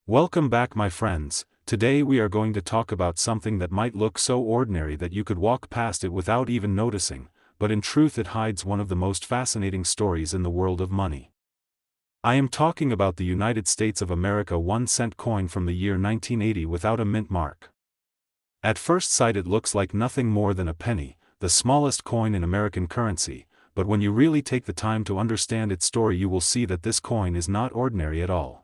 Welcome back, my friends. Today we are going to talk about something that might look so ordinary that you could walk past it without even noticing, but in truth it hides one of the most fascinating stories in the world of money. I am talking about the United States of America 1-cent coin from the year 1980 without a mint mark. At first sight it looks like nothing more than a penny, the smallest coin in American currency, but when you really take the time to understand its story you will see that this coin is not ordinary at all.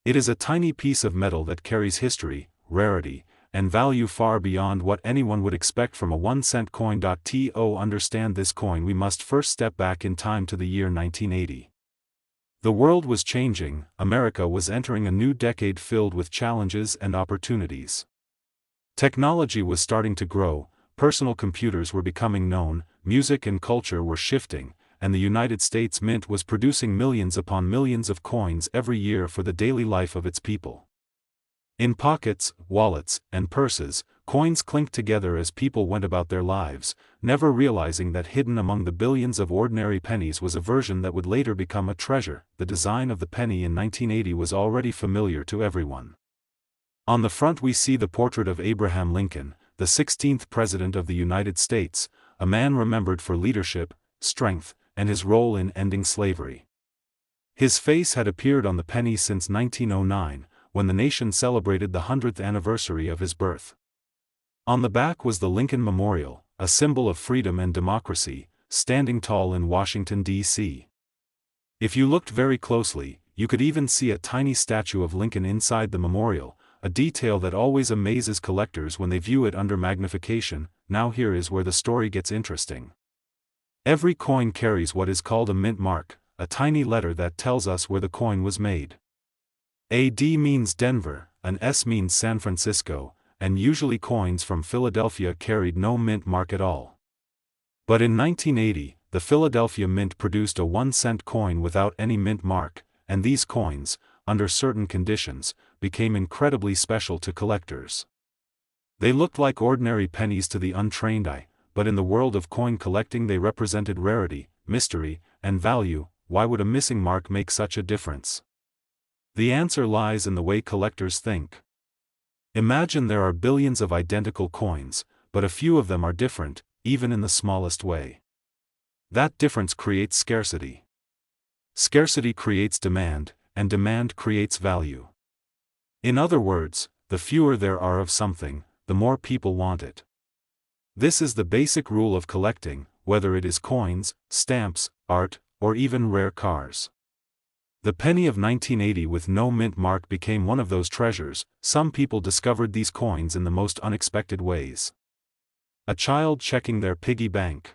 It is a tiny piece of metal that carries history, rarity, and value far beyond what anyone would expect from a 1-cent coin. To understand this coin we must first step back in time to the year 1980. The world was changing, America was entering a new decade filled with challenges and opportunities. Technology was starting to grow, personal computers were becoming known, music and culture were shifting, and the United States Mint was producing millions upon millions of coins every year for the daily life of its people. In pockets, wallets, and purses, coins clinked together as people went about their lives, never realizing that hidden among the billions of ordinary pennies was a version that would later become a treasure. The design of the penny in 1980 was already familiar to everyone. On the front we see the portrait of Abraham Lincoln, the 16th President of the United States, a man remembered for leadership, strength, and his role in ending slavery. His face had appeared on the penny since 1909, when the nation celebrated the 100th anniversary of his birth. On the back was the Lincoln Memorial, a symbol of freedom and democracy, standing tall in Washington, D.C. If you looked very closely, you could even see a tiny statue of Lincoln inside the memorial, a detail that always amazes collectors when they view it under magnification. Now here is where the story gets interesting. Every coin carries what is called a mint mark, a tiny letter that tells us where the coin was made. A D means Denver, an S means San Francisco, and usually coins from Philadelphia carried no mint mark at all. But in 1980, the Philadelphia Mint produced a 1-cent coin without any mint mark, and these coins, under certain conditions, became incredibly special to collectors. They looked like ordinary pennies to the untrained eye, but in the world of coin collecting they represented rarity, mystery, and value. Why would a missing mark make such a difference? The answer lies in the way collectors think. Imagine there are billions of identical coins, but a few of them are different, even in the smallest way. That difference creates scarcity. Scarcity creates demand, and demand creates value. In other words, the fewer there are of something, the more people want it. This is the basic rule of collecting, whether it is coins, stamps, art, or even rare cars. The penny of 1980 with no mint mark became one of those treasures. Some people discovered these coins in the most unexpected ways. A child checking their piggy bank.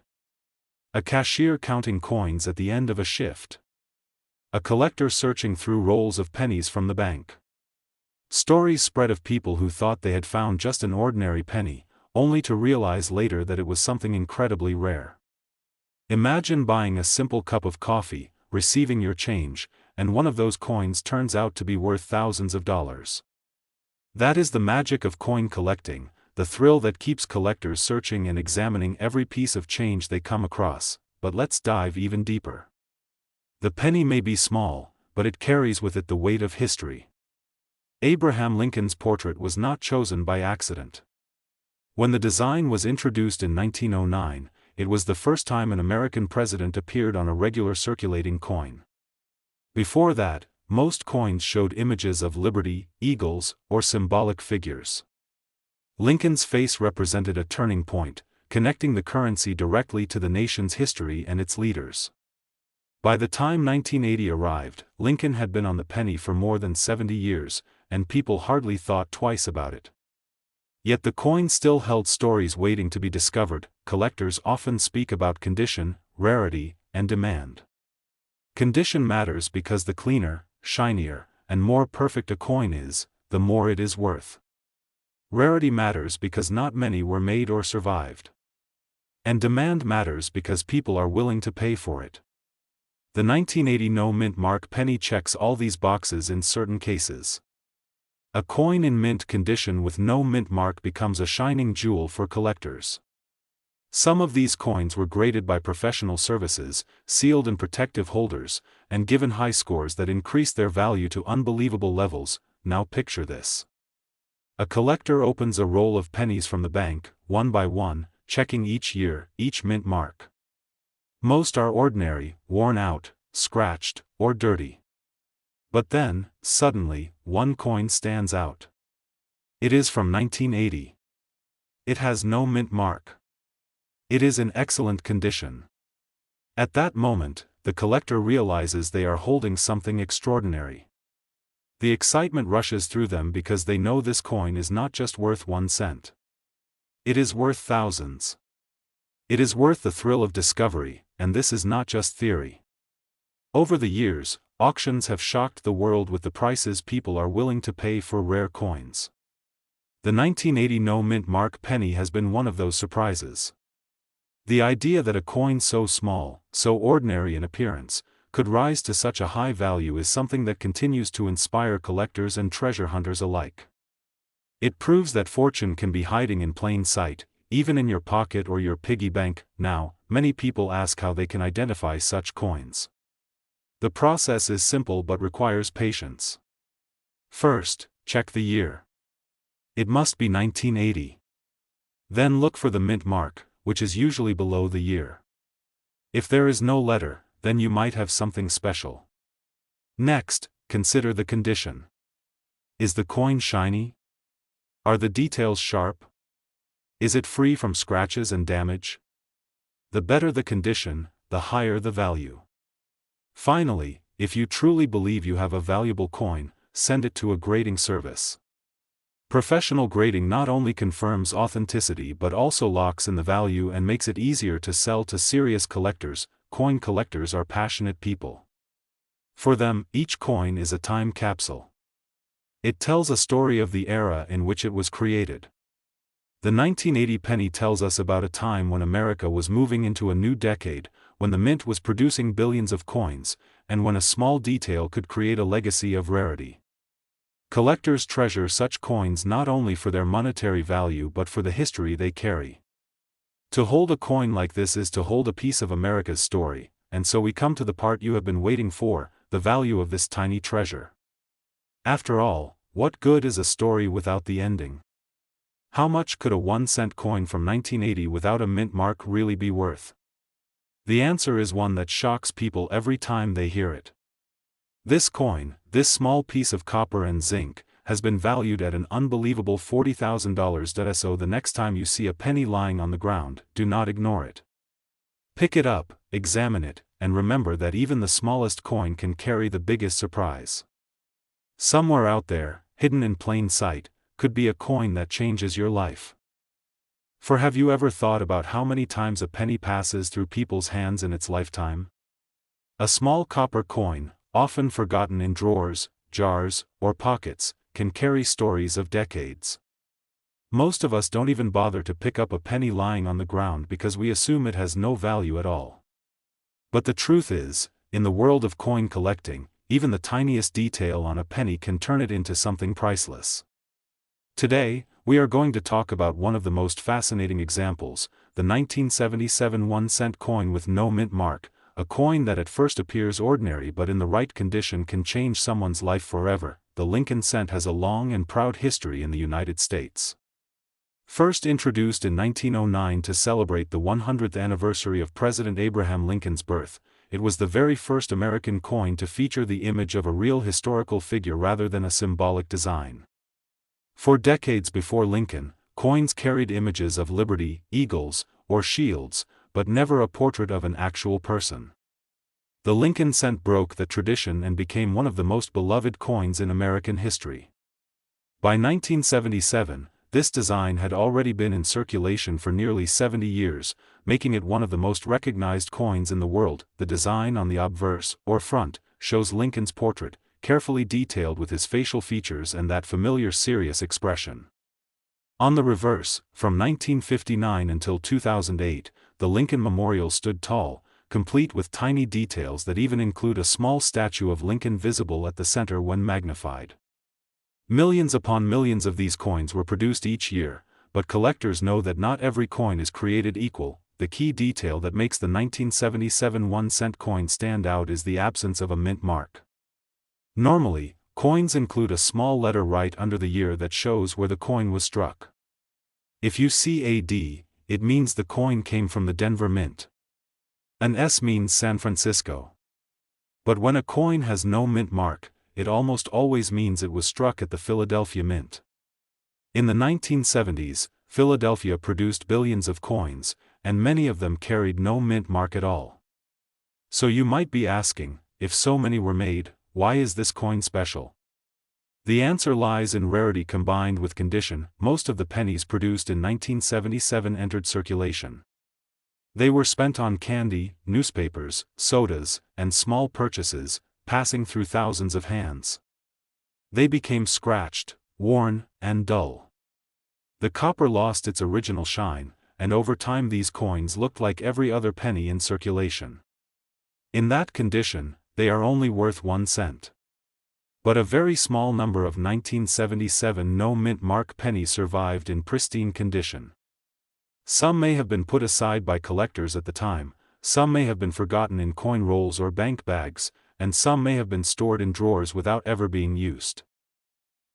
A cashier counting coins at the end of a shift. A collector searching through rolls of pennies from the bank. Stories spread of people who thought they had found just an ordinary penny, only to realize later that it was something incredibly rare. Imagine buying a simple cup of coffee, receiving your change, and one of those coins turns out to be worth thousands of dollars. That is the magic of coin collecting, the thrill that keeps collectors searching and examining every piece of change they come across. But let's dive even deeper. The penny may be small, but it carries with it the weight of history. Abraham Lincoln's portrait was not chosen by accident. When the design was introduced in 1909, it was the first time an American president appeared on a regular circulating coin. Before that, most coins showed images of liberty, eagles, or symbolic figures. Lincoln's face represented a turning point, connecting the currency directly to the nation's history and its leaders. By the time 1980 arrived, Lincoln had been on the penny for more than 70 years, and people hardly thought twice about it. Yet the coin still held stories waiting to be discovered. Collectors often speak about condition, rarity, and demand. Condition matters because the cleaner, shinier, and more perfect a coin is, the more it is worth. Rarity matters because not many were made or survived. And demand matters because people are willing to pay for it. The 1980 no mint mark penny checks all these boxes in certain cases. A coin in mint condition with no mint mark becomes a shining jewel for collectors. Some of these coins were graded by professional services, sealed in protective holders, and given high scores that increased their value to unbelievable levels. Now picture this. A collector opens a roll of pennies from the bank, one by one, checking each year, each mint mark. Most are ordinary, worn out, scratched, or dirty. But then, suddenly, one coin stands out. It is from 1980. It has no mint mark. It is in excellent condition. At that moment, the collector realizes they are holding something extraordinary. The excitement rushes through them because they know this coin is not just worth 1 cent. It is worth thousands. It is worth the thrill of discovery, and this is not just theory. Over the years, auctions have shocked the world with the prices people are willing to pay for rare coins. The 1980 no mint mark penny has been one of those surprises. The idea that a coin so small, so ordinary in appearance, could rise to such a high value is something that continues to inspire collectors and treasure hunters alike. It proves that fortune can be hiding in plain sight, even in your pocket or your piggy bank. Now, many people ask how they can identify such coins. The process is simple but requires patience. First, check the year. It must be 1980. Then look for the mint mark, which is usually below the year. If there is no letter, then you might have something special. Next, consider the condition. Is the coin shiny? Are the details sharp? Is it free from scratches and damage? The better the condition, the higher the value. Finally, if you truly believe you have a valuable coin, send it to a grading service. Professional grading not only confirms authenticity but also locks in the value and makes it easier to sell to serious collectors. Coin collectors are passionate people. For them, each coin is a time capsule. It tells a story of the era in which it was created. The 1980 penny tells us about a time when America was moving into a new decade, when the mint was producing billions of coins, and when a small detail could create a legacy of rarity. Collectors treasure such coins not only for their monetary value but for the history they carry. To hold a coin like this is to hold a piece of America's story, and so we come to the part you have been waiting for, the value of this tiny treasure. After all, what good is a story without the ending? How much could a 1-cent coin from 1980 without a mint mark really be worth? The answer is one that shocks people every time they hear it. This coin, this small piece of copper and zinc, has been valued at an unbelievable $40,000. So the next time you see a penny lying on the ground, do not ignore it. Pick it up, examine it, and remember that even the smallest coin can carry the biggest surprise. Somewhere out there, hidden in plain sight, could be a coin that changes your life. For have you ever thought about how many times a penny passes through people's hands in its lifetime? A small copper coin, often forgotten in drawers, jars, or pockets, can carry stories of decades. Most of us don't even bother to pick up a penny lying on the ground because we assume it has no value at all. But the truth is, in the world of coin collecting, even the tiniest detail on a penny can turn it into something priceless. Today, we are going to talk about one of the most fascinating examples, the 1977 1-cent coin with no mint mark, a coin that at first appears ordinary but in the right condition can change someone's life forever. The Lincoln cent has a long and proud history in the United States. First introduced in 1909 to celebrate the 100th anniversary of President Abraham Lincoln's birth, it was the very first American coin to feature the image of a real historical figure rather than a symbolic design. For decades before Lincoln, coins carried images of liberty, eagles, or shields, but never a portrait of an actual person. The Lincoln cent broke the tradition and became one of the most beloved coins in American history. By 1977, this design had already been in circulation for nearly 70 years, making it one of the most recognized coins in the world. The design on the obverse, or front, shows Lincoln's portrait, carefully detailed with his facial features and that familiar serious expression. On the reverse, from 1959 until 2008, the Lincoln Memorial stood tall, complete with tiny details that even include a small statue of Lincoln visible at the center when magnified. Millions upon millions of these coins were produced each year, but collectors know that not every coin is created equal. The key detail that makes the 1977 1-cent coin stand out is the absence of a mint mark. Normally, Coins include a small letter right under the year that shows where the coin was struck. If you see AD, it means the coin came from the Denver Mint. An S means San Francisco. But when a coin has no mint mark, it almost always means it was struck at the Philadelphia Mint. In the 1970s, Philadelphia produced billions of coins, and many of them carried no mint mark at all. So you might be asking, if so many were made, why is this coin special? The answer lies in rarity combined with condition. Most of the pennies produced in 1977 entered circulation. They were spent on candy, newspapers, sodas, and small purchases, passing through thousands of hands. They became scratched, worn, and dull. The copper lost its original shine, and over time these coins looked like every other penny in circulation. In that condition, they are only worth 1 cent. But a very small number of 1977 no-mint mark pennies survived in pristine condition. Some may have been put aside by collectors at the time, some may have been forgotten in coin rolls or bank bags, and some may have been stored in drawers without ever being used.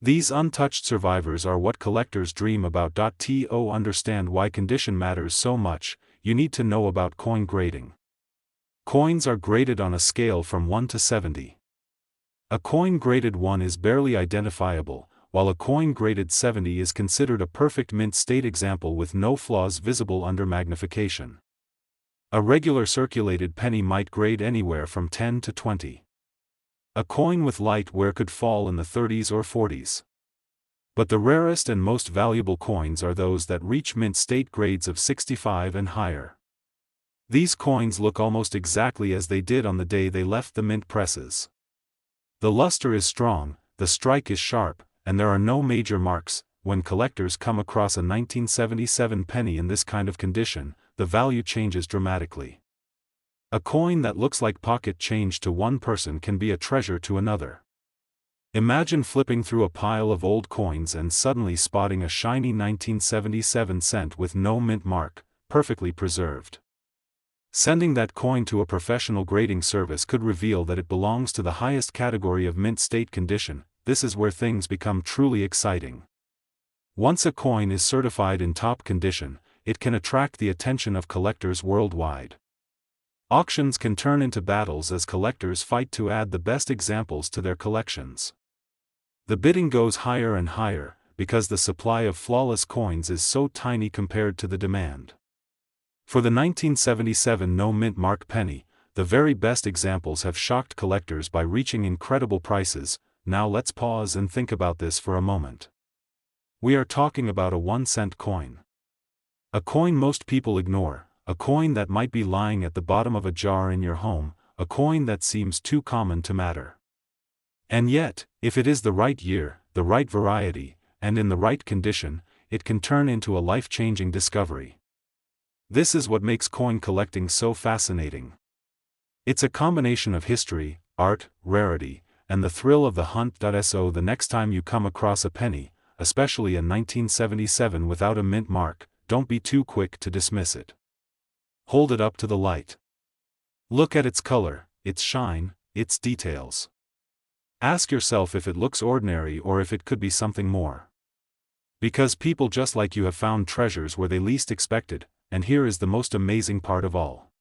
These untouched survivors are what collectors dream about. To understand why condition matters so much, you need to know about coin grading. Coins are graded on a scale from 1 to 70. A coin graded 1 is barely identifiable, while a coin graded 70 is considered a perfect mint state example with no flaws visible under magnification. A regular circulated penny might grade anywhere from 10 to 20. A coin with light wear could fall in the 30s or 40s. But the rarest and most valuable coins are those that reach mint state grades of 65 and higher. These coins look almost exactly as they did on the day they left the mint presses. The luster is strong, the strike is sharp, and there are no major marks. When collectors come across a 1977 penny in this kind of condition, the value changes dramatically. A coin that looks like pocket change to one person can be a treasure to another. Imagine flipping through a pile of old coins and suddenly spotting a shiny 1977 cent with no mint mark, perfectly preserved. Sending that coin to a professional grading service could reveal that it belongs to the highest category of mint state condition. This is where things become truly exciting. Once a coin is certified in top condition, it can attract the attention of collectors worldwide. Auctions can turn into battles as collectors fight to add the best examples to their collections. The bidding goes higher and higher, because the supply of flawless coins is so tiny compared to the demand. For the 1977 no-mint mark penny, the very best examples have shocked collectors by reaching incredible prices. Now let's pause and think about this for a moment. We are talking about a 1-cent coin. A coin most people ignore, a coin that might be lying at the bottom of a jar in your home, a coin that seems too common to matter. And yet, if it is the right year, the right variety, and in the right condition, it can turn into a life-changing discovery. This is what makes coin collecting so fascinating. It's a combination of history, art, rarity, and the thrill of the hunt. So the next time you come across a penny, especially a 1977 without a mint mark, don't be too quick to dismiss it. Hold it up to the light. Look at its color, its shine, its details. Ask yourself if it looks ordinary or if it could be something more. Because people just like you have found treasures where they least expected, and here is the most amazing part of all.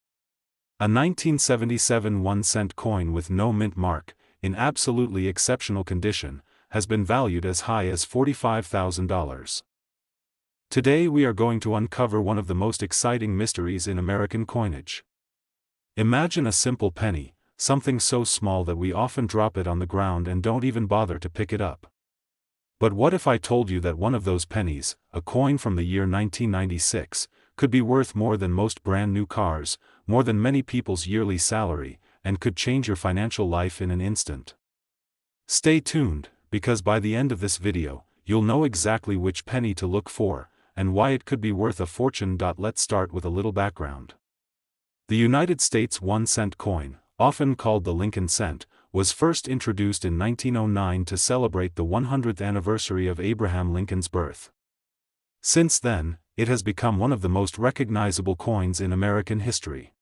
A 1977 1-cent coin with no mint mark, in absolutely exceptional condition, has been valued as high as $45,000. Today we are going to uncover one of the most exciting mysteries in American coinage. Imagine a simple penny, something so small that we often drop it on the ground and don't even bother to pick it up. But what if I told you that one of those pennies, a coin from the year 1996, could be worth more than most brand new cars, more than many people's yearly salary, and could change your financial life in an instant? Stay tuned, because by the end of this video, you'll know exactly which penny to look for, and why it could be worth a fortune. Let's start with a little background. The United States 1-cent coin, often called the Lincoln cent, was first introduced in 1909 to celebrate the 100th anniversary of Abraham Lincoln's birth. Since then, it has become one of the most recognizable coins in American history.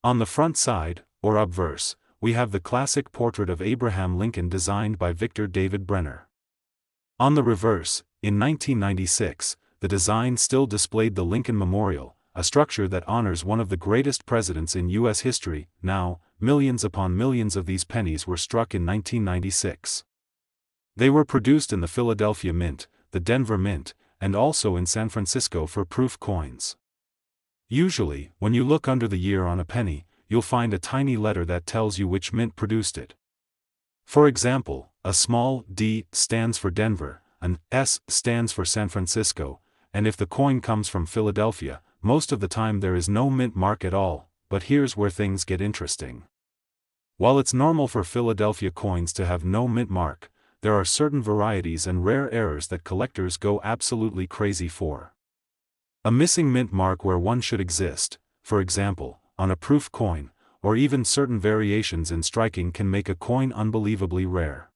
On the front side, or obverse, we have the classic portrait of Abraham Lincoln designed by Victor David Brenner. On the reverse, in 1996, the design still displayed the Lincoln Memorial, a structure that honors one of the greatest presidents in U.S. history. Now, millions upon millions of these pennies were struck in 1996. They were produced in the Philadelphia Mint, the Denver Mint, and also in San Francisco for proof coins. Usually, when you look under the year on a penny, you'll find a tiny letter that tells you which mint produced it. For example, a small D stands for Denver, an S stands for San Francisco, and if the coin comes from Philadelphia, most of the time there is no mint mark at all. But here's where things get interesting. While it's normal for Philadelphia coins to have no mint mark, there are certain varieties and rare errors that collectors go absolutely crazy for. A missing mint mark where one should exist, for example, on a proof coin, or even certain variations in striking can make a coin unbelievably rare.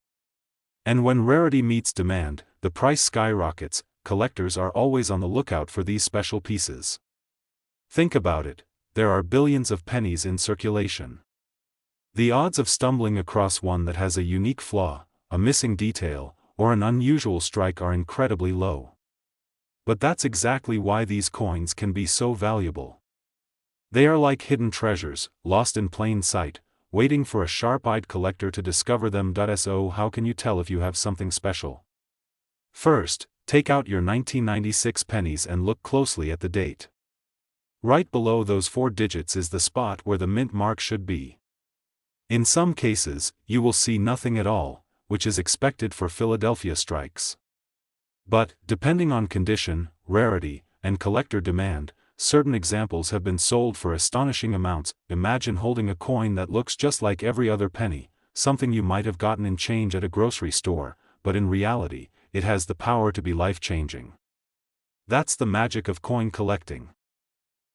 And when rarity meets demand, the price skyrockets. Collectors are always on the lookout for these special pieces. Think about it, there are billions of pennies in circulation. The odds of stumbling across one that has a unique flaw, a missing detail, or an unusual strike are incredibly low. But that's exactly why these coins can be so valuable. They are like hidden treasures, lost in plain sight, waiting for a sharp-eyed collector to discover them. So how can you tell if you have something special? First, take out your 1996 pennies and look closely at the date. Right below those 4 digits is the spot where the mint mark should be. In some cases, you will see nothing at all, which is expected for Philadelphia strikes. But, depending on condition, rarity, and collector demand, certain examples have been sold for astonishing amounts. Imagine holding a coin that looks just like every other penny, something you might have gotten in change at a grocery store, but in reality, it has the power to be life-changing. That's the magic of coin collecting.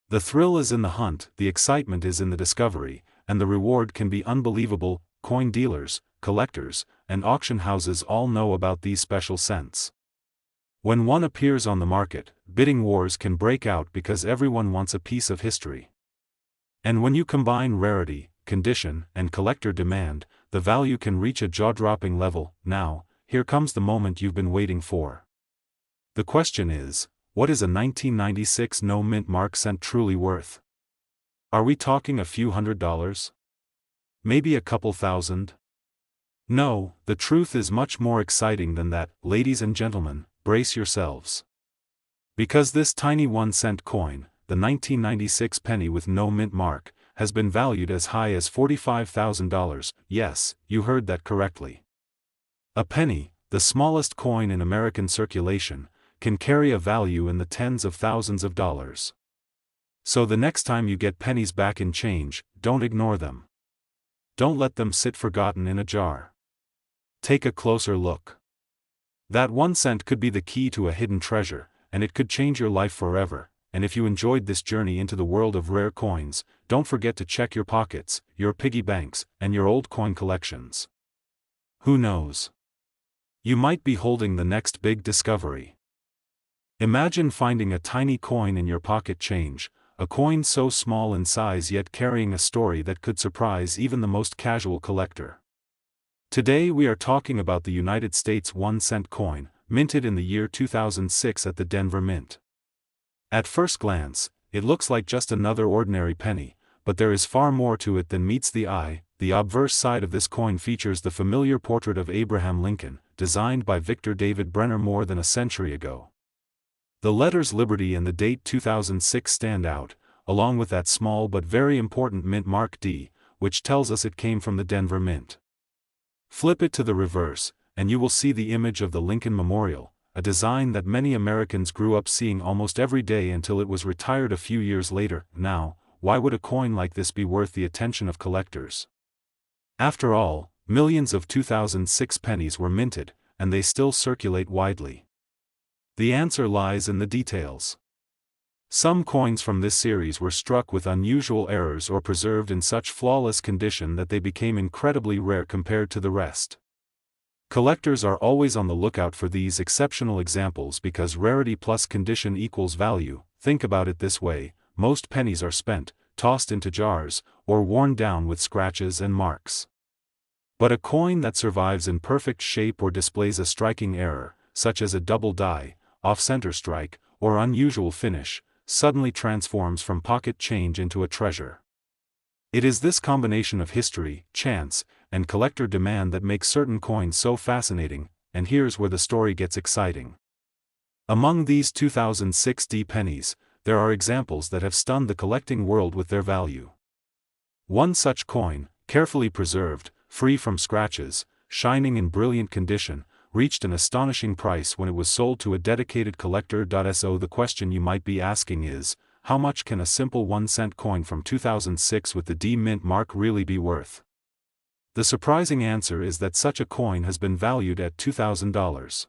The thrill is in the hunt, the excitement is in the discovery, and the reward can be unbelievable. Coin dealers, collectors, and auction houses all know about these special cents. When one appears on the market, bidding wars can break out because everyone wants a piece of history. And when you combine rarity, condition, and collector demand, the value can reach a jaw-dropping level. Now, here comes the moment you've been waiting for. The question is, what is a 1996 no mint mark cent truly worth? Are we talking a few $100s? Maybe a couple thousand? No, the truth is much more exciting than that. Ladies and gentlemen, brace yourselves. Because this tiny 1-cent coin, the 1996 penny with no mint mark, has been valued as high as $45,000. Yes, you heard that correctly. A penny, the smallest coin in American circulation, can carry a value in the tens of thousands of dollars. So the next time you get pennies back in change, don't ignore them. Don't let them sit forgotten in a jar. Take a closer look. That 1 cent could be the key to a hidden treasure, and it could change your life forever. And if you enjoyed this journey into the world of rare coins, don't forget to check your pockets, your piggy banks, and your old coin collections. Who knows? You might be holding the next big discovery. Imagine finding a tiny coin in your pocket change, a coin so small in size yet carrying a story that could surprise even the most casual collector. Today we are talking about the United States 1-cent coin, minted in the year 2006 at the Denver Mint. At first glance, it looks like just another ordinary penny, but there is far more to it than meets the eye. The obverse side of this coin features the familiar portrait of Abraham Lincoln, designed by Victor David Brenner more than a century ago. The letters Liberty and the date 2006 stand out, along with that small but very important mint mark D, which tells us it came from the Denver Mint. Flip it to the reverse, and you will see the image of the Lincoln Memorial, a design that many Americans grew up seeing almost every day until it was retired a few years later. Now, why would a coin like this be worth the attention of collectors? After all, millions of 2006 pennies were minted, and they still circulate widely. The answer lies in the details. Some coins from this series were struck with unusual errors or preserved in such flawless condition that they became incredibly rare compared to the rest. Collectors are always on the lookout for these exceptional examples because rarity plus condition equals value. Think about it this way, most pennies are spent, tossed into jars, or worn down with scratches and marks. But a coin that survives in perfect shape or displays a striking error, such as a double die, off-center strike, or unusual finish, suddenly transforms from pocket change into a treasure. It is this combination of history, chance, and collector demand that makes certain coins so fascinating, and here's where the story gets exciting. Among these 2006 pennies, there are examples that have stunned the collecting world with their value. One such coin, carefully preserved, free from scratches, shining in brilliant condition, reached an astonishing price when it was sold to a dedicated collector. So the question you might be asking is, how much can a simple 1-cent coin from 2006 with the D mint mark really be worth? The surprising answer is that such a coin has been valued at $2,000.